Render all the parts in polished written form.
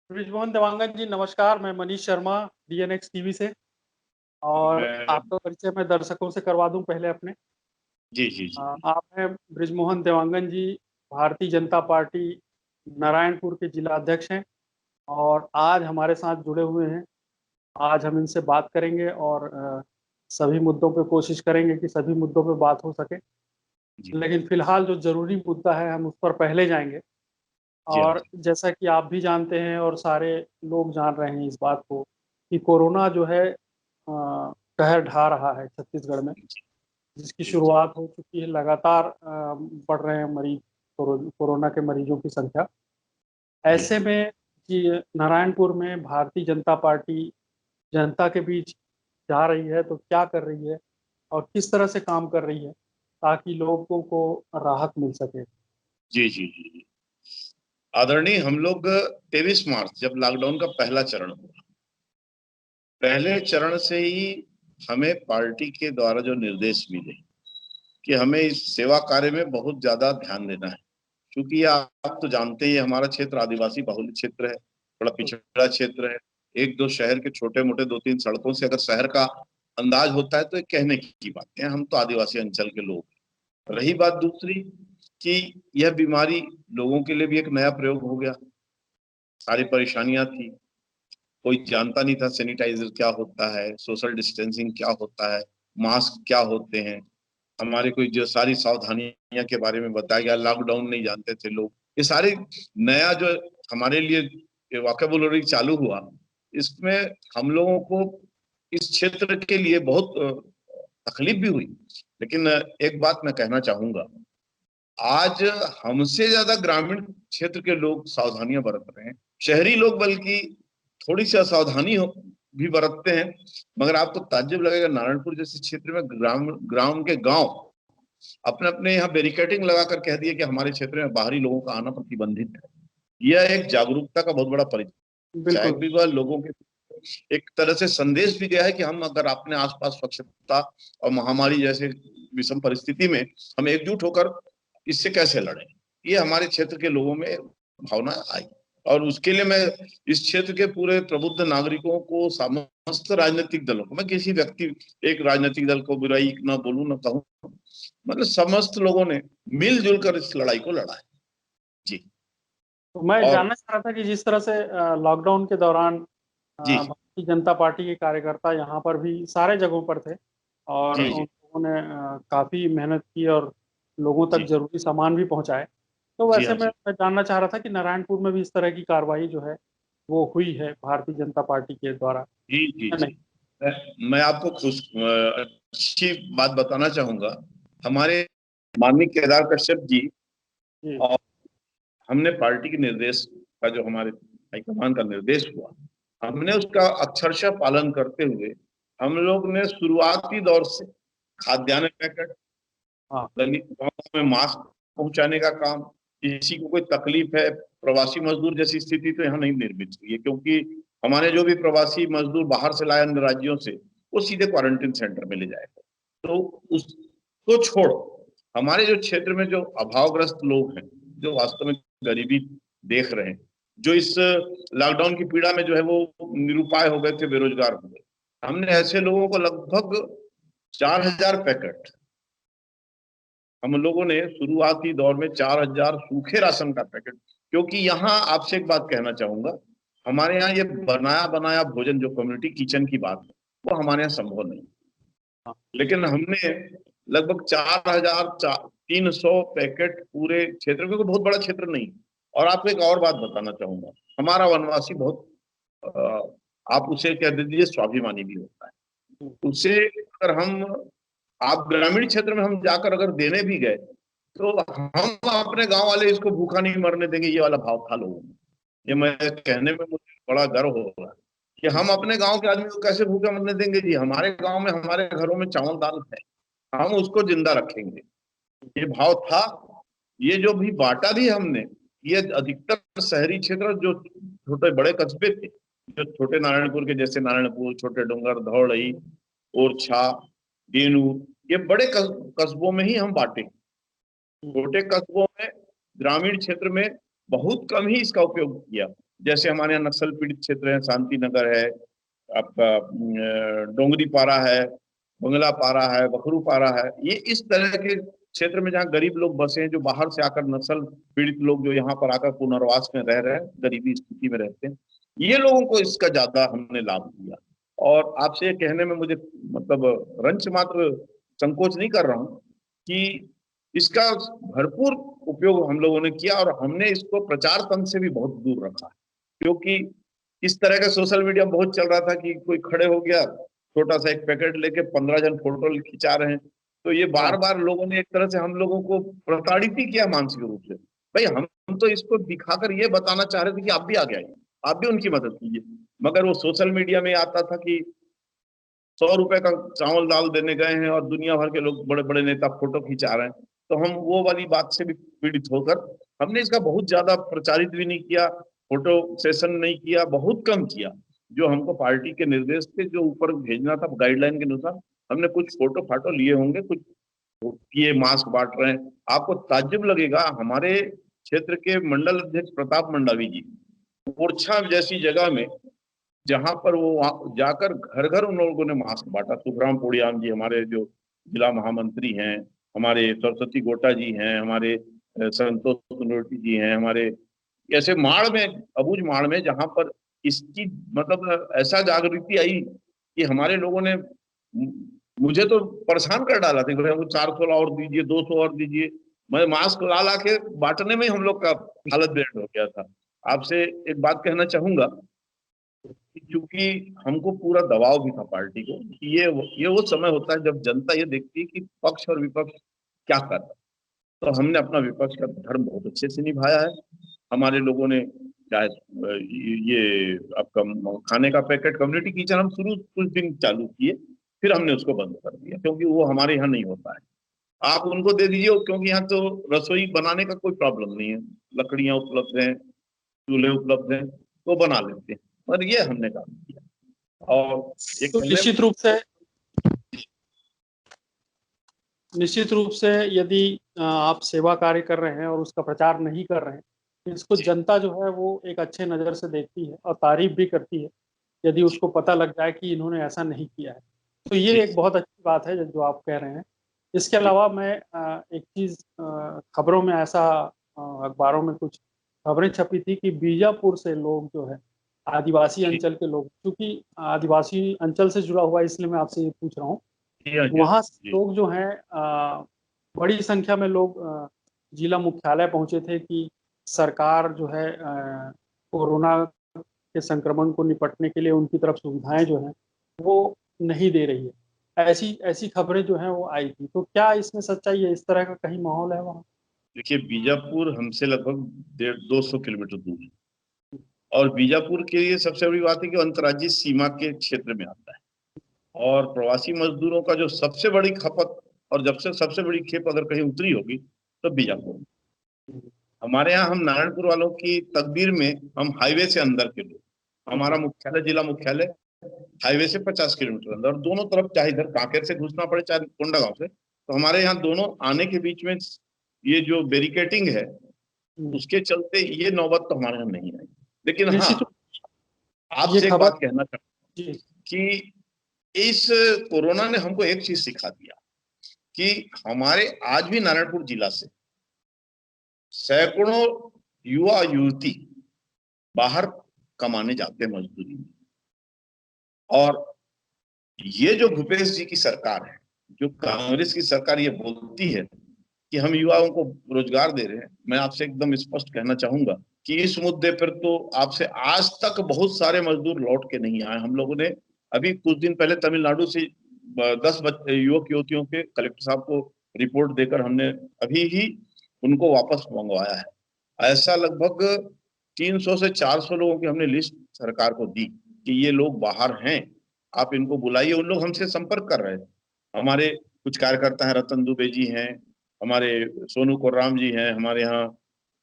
ब्रिजमोहन देवांगन जी नमस्कार। मैं Manish Sharma DNX TV से। और मैं आपका परिचय मैं दर्शकों से करवा दूं पहले अपने। जी, जी, जी, जी। आप हैं ब्रिजमोहन देवांगन जी, भारतीय जनता पार्टी नारायणपुर के जिला अध्यक्ष हैं और आज हमारे साथ जुड़े हुए हैं। आज हम इनसे बात करेंगे और सभी मुद्दों पे कोशिश करेंगे कि सभी मुद्दों पे बात हो सके। जी, लेकिन फिलहाल जो जरूरी मुद्दा है हम उस पर पहले जाएंगे। जी हाँ, और जी। जैसा कि आप भी जानते हैं और सारे लोग जान रहे हैं इस बात को कि कोरोना जो है कहर ढा रहा है छत्तीसगढ़ में, जी, जिसकी जी, जी, शुरुआत हो चुकी है। लगातार बढ़ रहे हैं मरीज, कोरोना के मरीजों की संख्या। जी, ऐसे में कि नारायणपुर में भारतीय जनता पार्टी जनता के बीच जा रही है तो क्या कर रही है और किस तरह से काम कर रही है ताकि लोगों को राहत मिल सके। जी, जी, जी, जी। आदरणीय, हम लोग 23 मार्च जब लॉकडाउन का पहला चरण हुआ, पहले चरण से ही हमें पार्टी के द्वारा जो निर्देश मिले कि हमें इस सेवा कार्य में बहुत ज़्यादा ध्यान देना है। क्योंकि आप तो जानते ही हैं, हमारा क्षेत्र आदिवासी बहुल क्षेत्र है, थोड़ा पिछड़ा क्षेत्र है। 1-2 शहर के छोटे-मोटे 2-3 सड़कों से अगर शहर का अंदाज होता है तो ये कहने की बातें हैं, हम तो आदिवासी अंचल के लोग हैं। रही बात दूसरी कि यह बीमारी लोगों के लिए भी एक नया प्रयोग हो गया, सारी परेशानियाँ थी, कोई जानता नहीं था सैनिटाइज़र क्या होता है, सोशल डिस्टेंसिंग क्या होता है, मास्क क्या होते हैं। हमारे कोई जो सारी सावधानियां के बारे में बताया गया, लॉकडाउन नहीं जानते थे लोग। ये सारी नया जो हमारे लिए वोकैबुलरी चालू हुआ, इसमें हम लोगों को इस क्षेत्र के लिए बहुत तकलीफ भी हुई। लेकिन एक बात मैं कहना चाहूंगा, आज हमसे ज्यादा ग्रामीण क्षेत्र के लोग सावधानियां बरत रहे हैं। शहरी लोग बल्कि थोड़ी सी असावधानी भी बरतते हैं। मगर आपको ताज्जुब लगेगा, नारायणपुर जैसे क्षेत्र में ग्राम ग्राम के गांव अपने अपने यहाँ बैरिकेडिंग लगाकर कह दिए कि हमारे क्षेत्र में बाहरी लोगों का आना प्रतिबंधित है। यह एक जागरूकता का बहुत बड़ा परिचायक बिल्कुल। भी हुआ लोगों के। एक तरह से संदेश भी गया है कि हम अगर अपने आसपास स्वच्छता और महामारी जैसे विषम परिस्थिति में हम एकजुट होकर इससे कैसे लड़ें, ये हमारे क्षेत्र के लोगों में भावना आई। और उसके लिए मैं इस क्षेत्र के पूरे प्रबुद्ध नागरिकों को, समस्त राजनीतिक दलों को, मैं किसी व्यक्ति एक राजनीतिक दल को बुराई ना बोलूं ना कहूं, मतलब समस्त लोगों ने मिलजुल कर इस लड़ाई को लड़ा है। जी। तो मैं और जानना चाह रहा था कि जिस तरह से लॉकडाउन के दौरान जी, भारतीय जनता पार्टी के कार्यकर्ता यहाँ पर भी सारे जगहों पर थे और जी, उन जी, लोगों ने काफी मेहनत की और लोगों तक जी, जरूरी सामान भी पहुंचाए। तो जी वैसे हाँ, में जी, मैं जानना चाह रहा था कि नारायणपुर में भी इस तरह की कार्रवाई जो है वो हुई है भारतीय जनता पार्टी के द्वारा जी, जी, या जी। नहीं। मैं आपको अच्छी बात बताना चाहूंगा। हमारे माननीय केदार कश्यप जी जी। और हमने पार्टी के निर्देश का, जो हमारे हाईकमान का निर्देश हुआ, हमने उसका अक्षरशः पालन करते हुए हम लोग ने शुरुआती दौर से खाद्यान्न पैकेट, हाँ। गाँव में मास्क पहुंचाने का काम, किसी को कोई तकलीफ है, प्रवासी मजदूर जैसी स्थिति तो यहाँ नहीं निर्मित हुई है, क्योंकि हमारे जो भी प्रवासी मजदूर बाहर से लाए अन्य राज्यों से, वो सीधे क्वारंटीन सेंटर में ले जाएगा। तो उसको छोड़ हमारे जो क्षेत्र में जो अभावग्रस्त लोग हैं, जो वास्तव में गरीबी देख रहे हैं, जो इस लॉकडाउन की पीड़ा में जो है वो निरुपाय हो गए थे, बेरोजगार हो गए, हमने ऐसे लोगों को लगभग 4,000 पैकेट, हम लोगों ने शुरुआती दौर में 4,000 सूखे राशन का पैकेट, क्योंकि यहाँ आपसे एक बात कहना चाहूंगा, हमारे यहाँ ये बनाया बनाया भोजन, जो कम्युनिटी किचन की बात है, वो हमारे यहाँ संभव नहीं। हाँ। लेकिन हमने लगभग 4,300 पैकेट पूरे क्षेत्र में, कोई बहुत बड़ा क्षेत्र नहीं। और आपको एक और बात बताना चाहूंगा, हमारा वनवासी बहुत आप उसे कह दीजिए स्वाभिमानी भी होता हम्म। है। उसे अगर हम, आप ग्रामीण क्षेत्र में हम जाकर अगर देने भी गए, तो हम अपने गांव वाले इसको भूखा नहीं मरने देंगे, ये वाला भाव था लोगों में। ये हम्म। मैं कहने में मुझे बड़ा गर्व हो रहा है कि हम अपने गांव के आदमी को कैसे भूखे मरने देंगे। जी, हमारे गांव में, हमारे घरों में चावल दाल है, हम उसको जिंदा रखेंगे, ये भाव था। ये जो भी बांटा भी हमने, ये अधिकतर शहरी क्षेत्र, जो छोटे बड़े कस्बे थे, जो छोटे नारायणपुर के, जैसे नारायणपुर, छोटे डोंगर, धौड़ई, ओरछा, डेनू, ये बड़े कस्बों में ही हम बांटे। हम्म। छोटे कस्बों में, ग्रामीण क्षेत्र में बहुत कम ही इसका उपयोग किया। जैसे हमारे यहाँ नक्सल पीड़ित क्षेत्र है, शांति नगर है, आपका डोंगरी पारा है, बंगला पारा है, बखरू पारा है, ये इस तरह के क्षेत्र में जहाँ गरीब लोग बसे हैं, जो बाहर से आकर नक्सल पीड़ित लोग जो यहाँ पर आकर पुनर्वास में रह रहे हैं, गरीबी स्थिति में रहते हैं, ये लोगों को इसका ज्यादा हमने लाभ दिया। और आपसे ये कहने में मुझे मतलब रंच मात्र संकोच नहीं कर रहा हूँ कि इसका भरपूर उपयोग हम लोगों ने किया, और हमने इसको प्रचार तंत्र से भी बहुत दूर रखा है। क्योंकि इस तरह का सोशल मीडिया बहुत चल रहा था कि कोई खड़े हो गया, छोटा सा एक पैकेट लेके 15 जन फोटो खिंचा रहे हैं, तो ये बार बार लोगों ने एक तरह से हम लोगों को प्रताड़ित ही किया मानसिक रूप से। भाई हम तो इसको दिखाकर ये बताना चाह रहे थे कि आप भी आगे आइए, आप भी उनकी मदद कीजिए, मगर वो सोशल मीडिया में आता था कि 100 रुपए का चावल दाल देने गए हैं और दुनिया भर के लोग, बड़े बड़े नेता फोटो खिंचा रहे हैं। तो हम वो वाली बात से भी पीड़ित होकर हमने इसका बहुत ज्यादा प्रचारित भी नहीं किया, फोटो सेशन नहीं किया, बहुत कम किया। जो हमको पार्टी के निर्देश थे, जो ऊपर भेजना था गाइडलाइन के अनुसार, हमने कुछ फोटो फाटो लिए होंगे, कुछ किए, मास्क बांट रहे हैं। आपको ताज्जुब लगेगा, हमारे क्षेत्र के मंडल अध्यक्ष प्रताप मंडावी जी ओरछा जैसी जगह में, जहां पर वो जाकर घर घर उन लोगों ने मास्क बांटा। सुखराम पोड़ियाम जी हमारे जो जिला महामंत्री हैं, हमारे सरस्वती गोटा जी हैं, हमारे संतोष सुनोटी जी हैं, हमारे ऐसे माड़ में, अबूझ माड़ में, जहां पर इसकी मतलब ऐसा जागृति आई कि हमारे लोगों ने मुझे तो परेशान कर डाला था, हमको 400 और दीजिए, 200 और दीजिए। मैं मास्क ला ला के बांटने में हम लोग का हालत बेहाल हो गया था। आपसे एक बात कहना चाहूंगा, क्योंकि हमको पूरा दबाव भी था पार्टी को कि ये वो समय होता है जब जनता ये देखती है कि पक्ष और विपक्ष क्या कर रहा है। तो हमने अपना विपक्ष का धर्म बहुत अच्छे से निभाया है। हमारे लोगों ने चाहे ये आपका खाने का पैकेट, कम्युनिटी किचन हम शुरू कुछ दिन चालू किए, फिर हमने उसको बंद कर दिया, क्योंकि वो हमारे यहाँ नहीं होता है। आप उनको दे दीजिए, क्योंकि यहाँ तो रसोई बनाने का कोई प्रॉब्लम नहीं है, लकड़ियां उपलब्ध हैं, चूल्हे उपलब्ध हैं, तो बना लेते हैं। और ये हमने काम किया। और एक तो निश्चित रूप से यदि आप सेवा कार्य कर रहे हैं और उसका प्रचार नहीं कर रहे हैं, तो इसको जनता जो है वो एक अच्छे नज़र से देखती है और तारीफ भी करती है, यदि उसको पता लग जाए कि इन्होंने ऐसा नहीं किया है। तो ये एक बहुत अच्छी बात है जो आप कह रहे हैं। इसके अलावा मैं एक चीज़, खबरों में ऐसा, अखबारों में कुछ खबरें छपी थी कि बीजापुर से लोग जो है, आदिवासी अंचल के लोग, क्योंकि आदिवासी अंचल से जुड़ा हुआ, इसलिए मैं आपसे ये पूछ रहा हूँ, वहाँ लोग जो हैं, बड़ी संख्या में लोग जिला मुख्यालय पहुंचे थे कि सरकार जो है कोरोना के संक्रमण को निपटने के लिए उनकी तरफ सुविधाएं जो हैं वो नहीं दे रही है। ऐसी ऐसी खबरें जो हैं वो आई थी। तो क्या इसमें सच्चाई है? इस तरह का कहीं माहौल है वहाँ? देखिए, बीजापुर हमसे लगभग 200 किलोमीटर दूर है, और बीजापुर के लिए सबसे बड़ी बात है कि अंतर्राज्यीय सीमा के क्षेत्र में आता है, और प्रवासी मजदूरों का जो सबसे बड़ी खपत और जब से सबसे बड़ी खेप अगर कहीं उतरी होगी तो बीजापुर में। हमारे यहाँ, हम नारायणपुर वालों की तकदीर में हम हाईवे से अंदर के लोग, हमारा मुख्यालय, जिला मुख्यालय हाईवे से 50 किलोमीटर अंदर, और दोनों तरफ चाहे इधर कांकेर से घुसना पड़े चाहे कोंडागांव से, तो हमारे यहाँ दोनों आने के बीच में ये जो बैरिकेटिंग है, उसके चलते ये नौबत तो हमारे यहाँ नहीं आई। लेकिन हाँ, आपसे एक बात कहना चाहता हूँ कि इस कोरोना ने हमको एक चीज सिखा दिया कि हमारे आज भी नारायणपुर जिला से सैकड़ों युवा युवती बाहर कमाने जाते हैं मजदूरी में। और ये जो भूपेश जी की सरकार है, जो कांग्रेस की सरकार ये बोलती है कि हम युवाओं को रोजगार दे रहे हैं, मैं आपसे एकदम स्पष्ट कहना चाहूंगा कि इस मुद्दे पर तो आपसे आज तक बहुत सारे मजदूर लौट के नहीं आए। हम लोगों ने अभी कुछ दिन पहले तमिलनाडु से 10 युवक युवतियों के कलेक्टर साहब को रिपोर्ट देकर हमने अभी ही उनको वापस मंगवाया है। ऐसा लगभग 300 से 400 लोगों की हमने लिस्ट सरकार को दी कि ये लोग बाहर हैं, आप इनको बुलाइए। उन लोग हमसे संपर्क कर रहे हैं। हमारे कुछ कार्यकर्ता हैं, रतन दुबे जी हैं, हमारे सोनू कोर्राम जी हैं, हमारे यहाँ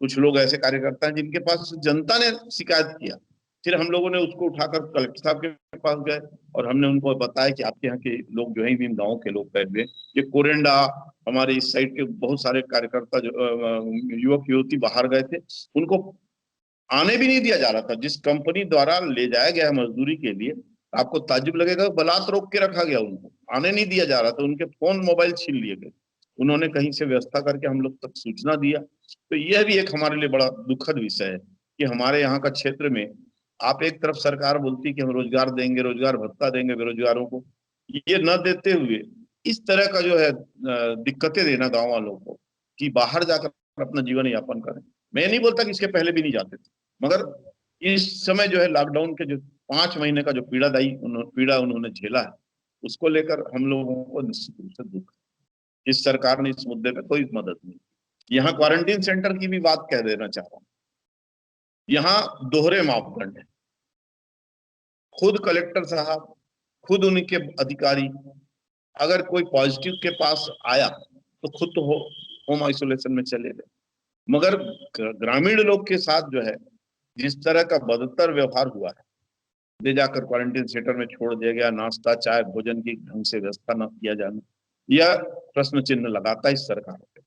कुछ लोग ऐसे कार्यकर्ता हैं जिनके पास जनता ने शिकायत किया। फिर हम लोगों ने उसको उठाकर कलेक्टर साहब के पास गए और हमने उनको बताया कि आपके यहाँ के लोग जो है इन गाँव के लोग गए हुए, ये कोरेंडा, हमारे इस साइड के बहुत सारे कार्यकर्ता जो युवक युवती बाहर गए थे, उनको आने भी नहीं दिया जा रहा था। जिस कंपनी द्वारा ले जाया गया है मजदूरी के लिए, आपको ताज्जुब लगेगा, बलात् रोक के रखा गया, उनको आने नहीं दिया जा रहा था, उनके फोन मोबाइल छीन लिए गए, उन्होंने कहीं से व्यवस्था करके हम लोग तक सूचना दिया। तो यह भी एक हमारे लिए बड़ा दुखद विषय है कि हमारे यहाँ का क्षेत्र में आप एक तरफ सरकार बोलती कि हम रोजगार देंगे, रोजगार भत्ता देंगे बेरोजगारों को, ये न देते हुए इस तरह का जो है दिक्कतें देना गांव वालों को कि बाहर जाकर अपना जीवन यापन करें। मैं नहीं बोलता कि इसके पहले भी नहीं जाते थे, मगर इस समय जो है लॉकडाउन के जो 5 महीने का जो पीड़ा उन्होंने झेला है, उसको लेकर हम लोगों को निश्चित रूप से दुख है। इस सरकार ने इस मुद्दे पे कोई मदद नहीं। यहाँ क्वारंटीन सेंटर की भी बात कह देना चाह रहा हूँ। यहाँ दोहरे मापदंड है। खुद कलेक्टर साहब, खुद उनके अधिकारी, अगर कोई पॉजिटिव के पास आया तो खुद तो होम आइसोलेशन में चले गए, मगर ग्रामीण लोग के साथ जो है जिस तरह का बदतर व्यवहार हुआ है, ले जाकर क्वारंटीन सेंटर में छोड़ दिया गया, नाश्ता चाय भोजन की ढंग से व्यवस्था न किया जाना, यह प्रश्न चिन्ह लगाता है इस सरकार पे।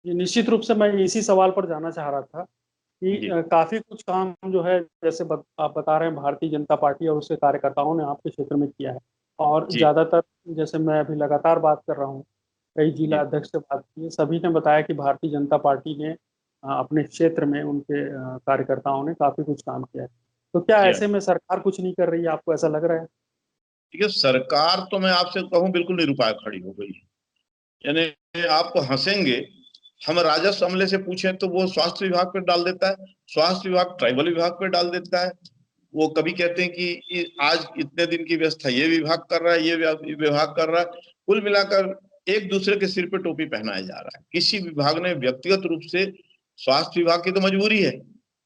ये निश्चित रूप से मैं इसी सवाल पर जाना चाह रहा था कि काफी कुछ काम जो है, जैसे आप बता रहे हैं भारतीय जनता पार्टी और उसके कार्यकर्ताओं ने आपके क्षेत्र में किया है, और जी ज्यादातर जैसे मैं अभी लगातार बात कर रहा हूँ, कई जिला जी अध्यक्ष से बात की है, सभी ने बताया कि भारतीय जनता पार्टी ने अपने क्षेत्र में उनके कार्यकर्ताओं ने काफी कुछ काम किया है। तो क्या जी। ऐसे में सरकार कुछ नहीं कर रही है, आपको ऐसा लग रहा है? ठीक है, सरकार तो मैं आपसे कहूँ बिल्कुल निरुपाय खड़ी हो गई है। यानी आप हंसेंगे, हम राजस्व अमले से पूछें तो वो स्वास्थ्य विभाग पे डाल देता है, स्वास्थ्य विभाग ट्राइबल विभाग पे डाल देता है। वो कभी कहते हैं कि आज इतने दिन की व्यवस्था ये विभाग कर रहा है, ये विभाग कर रहा है। कुल मिलाकर एक दूसरे के सिर पे टोपी पहनाया जा रहा है। किसी विभाग ने व्यक्तिगत रूप से, स्वास्थ्य विभाग की तो मजबूरी है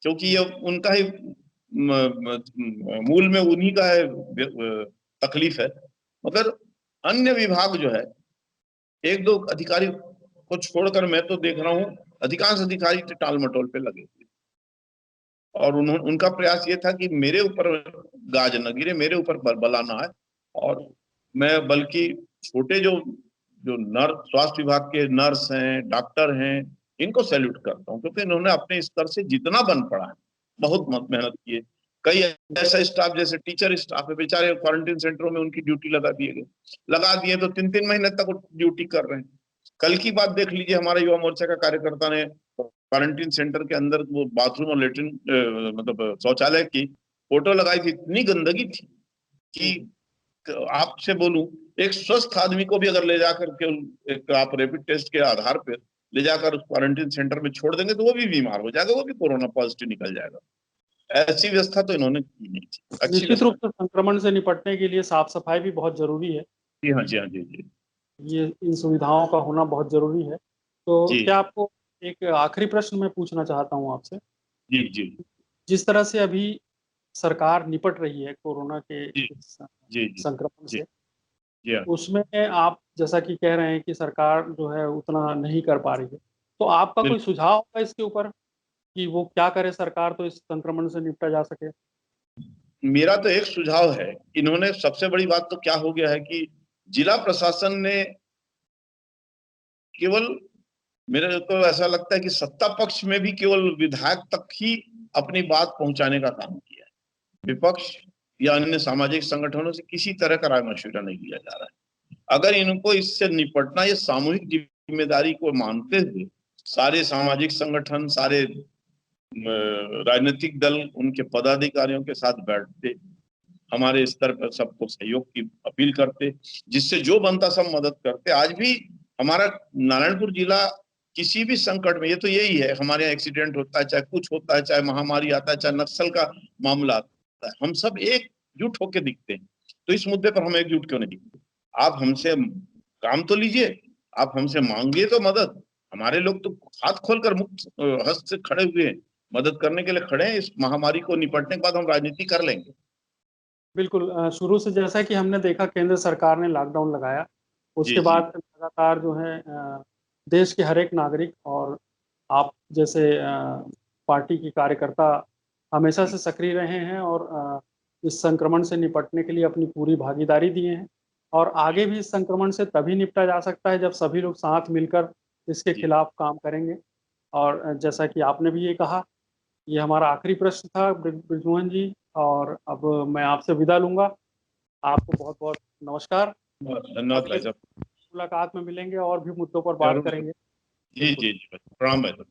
क्योंकि ये उनका ही मूल में उन्हीं का है तकलीफ है, मगर अन्य विभाग जो है, एक दो अधिकारी को छोड़कर मैं तो देख रहा हूँ अधिकांश अधिकारी टाल मटोल पे लगे हुए, और उनका प्रयास ये था कि मेरे ऊपर गाज न गिरे, मेरे ऊपर बला ना आए। और मैं बल्कि छोटे जो जो नर्स, स्वास्थ्य विभाग के नर्स हैं, डॉक्टर हैं, इनको सैल्यूट करता हूँ क्योंकि इन्होंने अपने स्तर से जितना बन पड़ा है बहुत मेहनत की है। कई ऐसा स्टाफ जैसे टीचर स्टाफ है, बेचारे क्वारंटीन सेंटरों में उनकी ड्यूटी लगा दिए तो 3-3 महीने तक ड्यूटी कर रहे हैं। कल की बात देख लीजिए, हमारे युवा मोर्चा का कार्यकर्ता ने क्वारंटीन सेंटर के अंदर वो बाथरूम और लेटरिन मतलब शौचालय की फोटो लगाई थी। इतनी गंदगी थी कि आपसे बोलूं, एक स्वस्थ आदमी को भी अगर ले जाकर के एक आप रैपिड टेस्ट के आधार पर ले जाकर उस क्वारंटीन सेंटर में छोड़ देंगे तो वो भी बीमार हो जाएगा, वो भी कोरोना पॉजिटिव निकल जाएगा। ऐसी व्यवस्था तो इन्होंने की नहीं थी, अच्छी निश्चित रूप व्यवस्था। से संक्रमण से निपटने के लिए साफ सफाई भी बहुत जरूरी है। जी हाँ, जी हाँ, जी जी ये इन सुविधाओं का होना बहुत जरूरी है। तो जी क्या आपको एक आखिरी प्रश्न मैं पूछना चाहता हूँ आपसे। जी जी जिस तरह से अभी सरकार निपट रही है कोरोना के जी इस जी जी संक्रमण जी से, जी हाँ। उसमें आप जैसा कि कह रहे हैं कि सरकार जो है उतना नहीं कर पा रही है, तो आपका कोई बिल्कुल, सुझाव होगा इसके ऊपर कि वो क्या करे सरकार तो इस संक्रमण से निपटा जा सके? मेरा तो एक सुझाव है। इन्होंने सबसे बड़ी बात तो क्या हो गया है कि जिला प्रशासन ने केवल, मेरे को ऐसा लगता है कि सत्ता पक्ष में भी केवल विधायक तक ही अपनी बात पहुंचाने का काम किया है। विपक्ष या अन्य सामाजिक संगठनों से किसी तरह का राय मशविरा नहीं लिया जा रहा है। अगर इनको इससे निपटना, ये सामूहिक जिम्मेदारी को मानते हुए सारे सामाजिक संगठन, सारे राजनीतिक दल उनके पदाधिकारियों के साथ बैठते, हमारे स्तर पर सबको सहयोग की अपील करते, जिससे जो बनता सब मदद करते। आज भी हमारा नारायणपुर जिला किसी भी संकट में, ये तो यही है, हमारे यहाँ एक्सीडेंट होता है, चाहे कुछ होता है, चाहे महामारी आता है, चाहे नक्सल का मामला आता है, हम सब एकजुट होकर दिखते हैं। तो इस मुद्दे पर हम एकजुट क्यों नहीं दिखते? आप हमसे काम तो लीजिए, आप हमसे मांगिए तो मदद। हमारे लोग तो हाथ खोलकर मुक्त हस्त से खड़े हुए हैं, मदद करने के लिए खड़े हैं। इस महामारी को निपटने के बाद हम राजनीति कर लेंगे। बिल्कुल, शुरू से जैसा कि हमने देखा केंद्र सरकार ने लॉकडाउन लगाया, जी उसके जी बाद लगातार जो है देश के हर एक नागरिक और आप जैसे पार्टी के कार्यकर्ता हमेशा से सक्रिय रहे हैं और इस संक्रमण से निपटने के लिए अपनी पूरी भागीदारी दिए हैं। और आगे भी इस संक्रमण से तभी निपटा जा सकता है जब सभी लोग साथ मिलकर इसके जी खिलाफ काम करेंगे। और जैसा कि आपने भी ये कहा ये हमारा आखिरी प्रश्न था ब्रिजमोहन जी, और अब मैं आपसे विदा लूंगा। आपको बहुत बहुत नमस्कार। धन्यवाद भाई साहब। मुलाकात में मिलेंगे और भी मुद्दों पर बात जरूर। करेंगे। जी जी जी, प्रणाम भाई साहब।